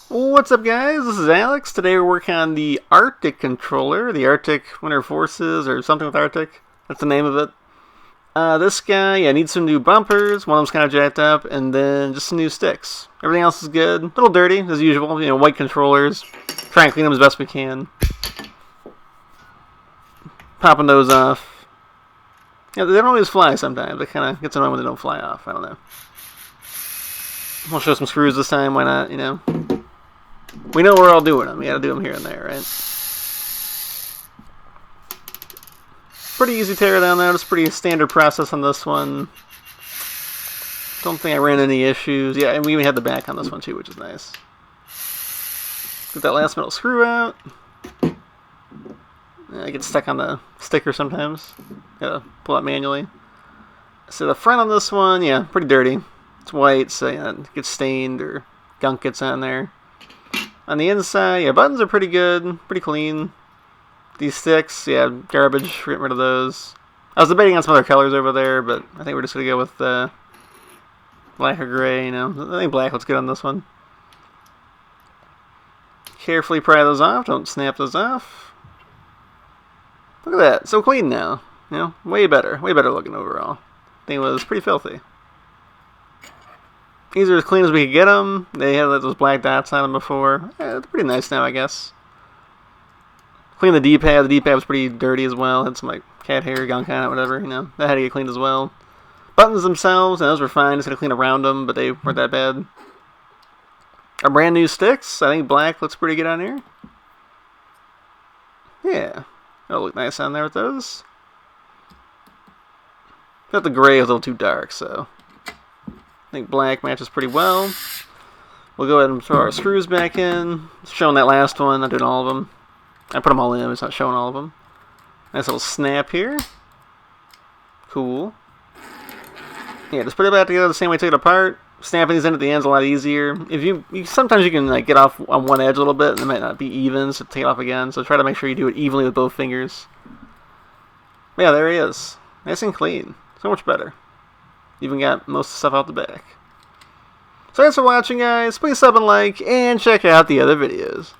What's up, guys? This is Alex. Today we're working on the Arctic controller, the Arctic Winter Forces, or something with Arctic. That's the name of it. This guy, yeah, needs some new bumpers. One of them's kind of jacked up, and then just some new sticks. Everything else is good. A little dirty, as usual. You know, white controllers. Try and clean them as best we can. Popping those off. Yeah, they don't always fly sometimes. It kind of gets annoying when they don't fly off. I don't know. We'll show some screws this time. Why not, you know? We know we're all doing them. You gotta do them here and there, right? Pretty easy tear down there. It's a pretty standard process on this one. Don't think I ran any issues. Yeah, and we even had the back on this one too, which is nice. Get that last metal screw out. I get stuck on the sticker sometimes. Gotta pull it manually. So the front on this one, yeah, pretty dirty. It's white, so yeah, it gets stained or gunk gets on there. On the inside, yeah, buttons are pretty good, pretty clean. These sticks, yeah, garbage, getting rid of those. I was debating on some other colors over there, but I think we're just going to go with black or gray, you know. I think black looks good on this one. Carefully pry those off, don't snap those off. Look at that, so clean now. You know, way better looking overall. Thing was pretty filthy. These are as clean as we could get them. They had those black dots on them before. Yeah, they're pretty nice now, I guess. Clean the D-pad. The D-pad was pretty dirty as well. Had some like cat hair, gunk on it, whatever. You know, that had to get cleaned as well. Buttons themselves, those were fine. Just had to clean around them, but they weren't that bad. Our brand new sticks. I think black looks pretty good on here. Yeah, that'll look nice on there with those. Got the gray a little too dark, so I think black matches pretty well. We'll go ahead and throw our screws back in. Showing that last one, not doing all of them. I put them all in, it's not showing all of them. Nice little snap here. Cool. Yeah, just put it back together the same way, take it apart. Snapping these in at the end is a lot easier. If you sometimes you can like get off on one edge a little bit, and it might not be even, so take it off again. So try to make sure you do it evenly with both fingers. But yeah, there he is. Nice and clean. So much better. Even got most of the stuff out the back. So thanks for watching, guys. Please sub and like, and check out the other videos.